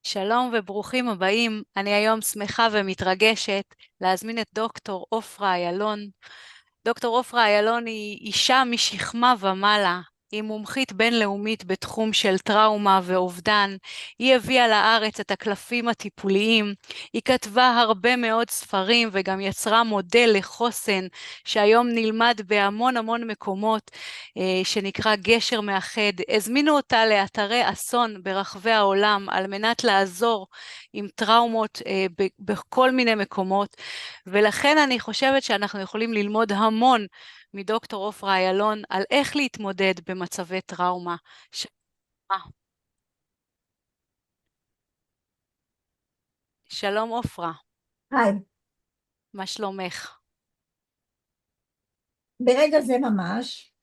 שלום וברוכים הבאים. אני היום שמחה ומתרגשת להזמין את דוקטור עופרה איילון. דוקטור עופרה איילון היא אישה משכמה ומעלה. היא מומחית בינלאומית בתחום של טראומה ואובדן. היא הביאה לארץ את הקלפים הטיפוליים. היא כתבה הרבה מאוד ספרים וגם יצרה מודל לחוסן שהיום נלמד בהמון המון מקומות, שנקרא גשר מאחד. הזמינו אותה לאתרי אסון ברחבי העולם על מנת לעזור עם טראומות בכל מיני מקומות, ולכן אני חושבת שאנחנו יכולים ללמוד המון מדוקטור עופרה איילון על איך להתמודד במצבי טראומה. שלום עופרה, היי, מה שלומך? ברגע זה ממש,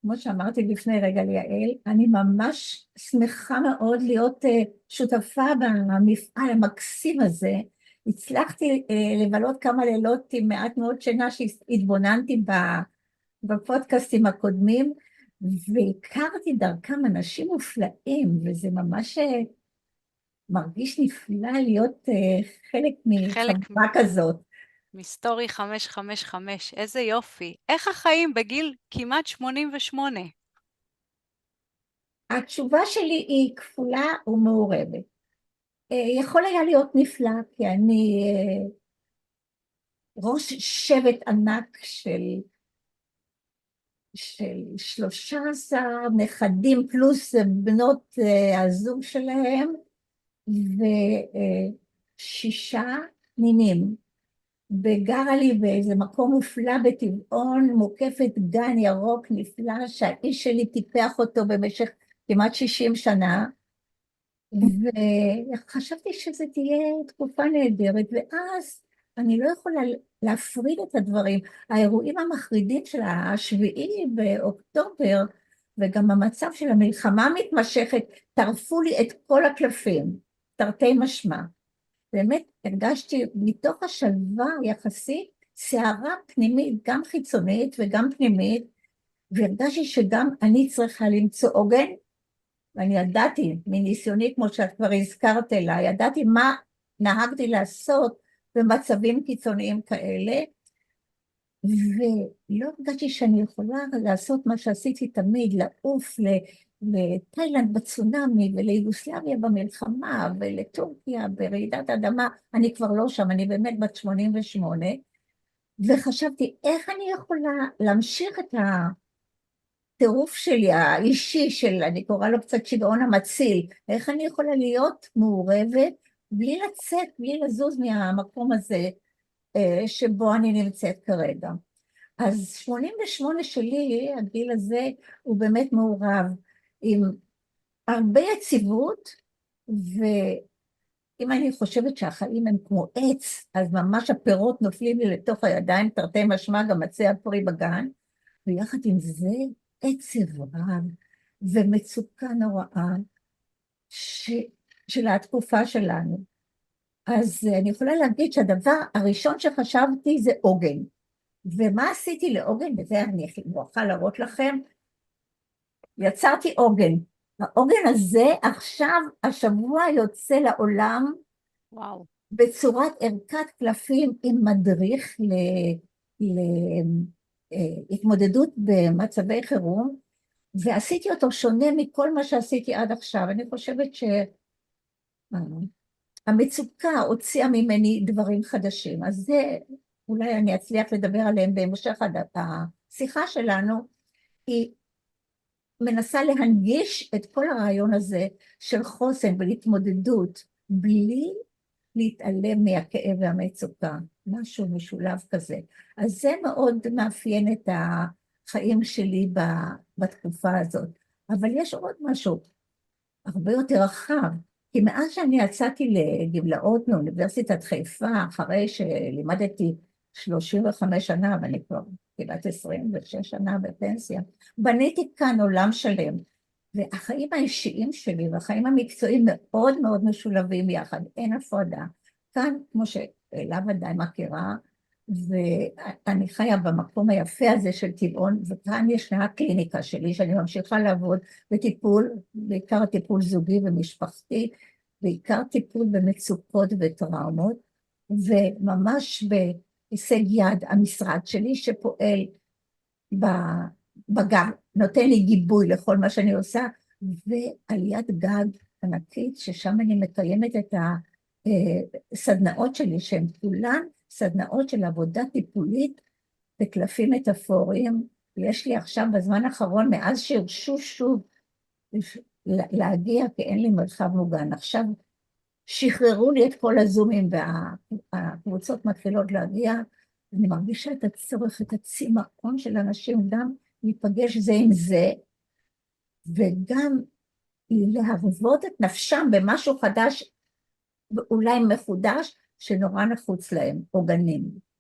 כמו שאמרתי לפני רגע ליעל, אני ממש שמחה מאוד להיות שותפה במפעל המקסים הזה. הצלחתי לבלות כמה לילות עם מעט מאוד שינה שהתבוננתי בפודקאסטים הקודמים, והכרתי דרכם אנשים מופלאים, וזה ממש מרגיש נפלא להיות חלק חלק מחברה כזאת. מסטורי 555, איזה יופי. איך החיים בגיל כמעט 88? התשובה שלי היא כפולה ומעורבת. יכול היה להיות נפלא, כי אני ראש שבט ענק של 13 נכדים פלוס בנות הזוג שלהם, ושישה נינים. וגרה לי באיזה מקום מופלא בטבעון, מוקפת גן ירוק נפלא, שהאיש שלי טיפח אותו במשך כמעט 60 שנה, וחשבתי שזה תהיה תקופה נהדרת, ואז אני לא יכולה להפריד את הדברים. האירועים המחרידים של השביעי באוקטובר, וגם המצב של המלחמה המתמשכת, טרפו לי את כל הקלפים, תרתי משמע. באמת הרגשתי מתוך השלווה יחסית, סערה פנימית, גם חיצונית וגם פנימית, והרגשתי שגם אני צריכה למצוא עוגן, ואני ידעתי מניסיוני, כמו שאת כבר הזכרת אליי, ידעתי מה נהגתי לעשות במצבים קיצוניים כאלה, ולא הרגשתי שאני יכולה לעשות מה שעשיתי תמיד, לעוף לתאילנד בצונאמי, וליוגוסלביה במלחמה, ולטורקיה ברעידת אדמה. אני כבר לא שם, אני באמת בת 88, וחשבתי איך אני יכולה להמשיך את הטירוף שלי, האישי של, אני קוראה לו קצת שגעון המציל, איך אני יכולה להיות מעורבת, בלי לצאת, בלי לזוז מהמקום הזה, שבו אני נמצאת כרגע. אז 88 שלי, הגיל הזה, הוא באמת מעורב עם הרבה יציבות, ואם אני חושבת שהחיים הם כמו עץ, אז ממש הפירות נופלים לי לתוך הידיים, תרתי משמע, גם עצי הפרי בגן, ויחד עם זה עצב רב ומצוקה נוראה ש... של התקופה שלנו. אז אני יכולה להגיד שהדבר הראשון שחשבתי זה עוגן. ומה עשיתי לעוגן? וזה אני אוכל להראות לכם. יצרתי עוגן. העוגן הזה עכשיו, השבוע יוצא לעולם וואו. בצורת ערכת קלפים עם מדריך להתמודדות במצבי חירום, ועשיתי אותו שונה מכל מה שעשיתי עד עכשיו. אני חושבת שהמצוקה הוציאה ממני דברים חדשים, אז זה אולי אני אצליח לדבר עליהם בהמשך השיחה שלנו. היא מנסה להנגיש את כל הרעיון הזה של חוסן ולהתמודדות, בלי להתעלם מהכאב והמצוקה, משהו משולב כזה. אז זה מאוד מאפיין את החיים שלי בתקופה הזאת. אבל יש עוד משהו הרבה יותר רחב, כי מאז שאני יצאתי לגמלאות מאוניברסיטת חיפה, אחרי שלימדתי 35 שנה, ואני כבר כמעט 26 שנה בפנסיה, בניתי כאן עולם שלם, והחיים האישיים שלי והחיים המקצועיים מאוד מאוד משולבים יחד, אין הפרדה. כאן, כמו שאלה ודאי מכירה, ואני חיה במקום היפה הזה של טבעון, וכאן ישנה הקליניקה שלי, שאני ממשיכה לעבוד בטיפול, בעיקר טיפול זוגי ומשפחתי, בעיקר טיפול במצוקות וטראומות, וממש בהישג יד המשרד שלי שפועל בגג, נותן לי גיבוי לכל מה שאני עושה, ועליית גג ענקית, ששם אני מקיימת את הסדנאות שלי, שהן כולן סדנאות של עבודה טיפולית בקלפים מטאפוריים. יש לי עכשיו בזמן האחרון, מאז שהרשו שוב להגיע, כי אין לי מרחב מוגן. עכשיו שחררו לי את כל הזומים, והקבוצות מתחילות להגיע, אני מרגישה את הצורך, את הצמאון של אנשים, גם להיפגש זה עם זה, וגם להרוות את נפשם במשהו חדש, ואולי מחודש, שנורא נחוץ להם, עוגנים.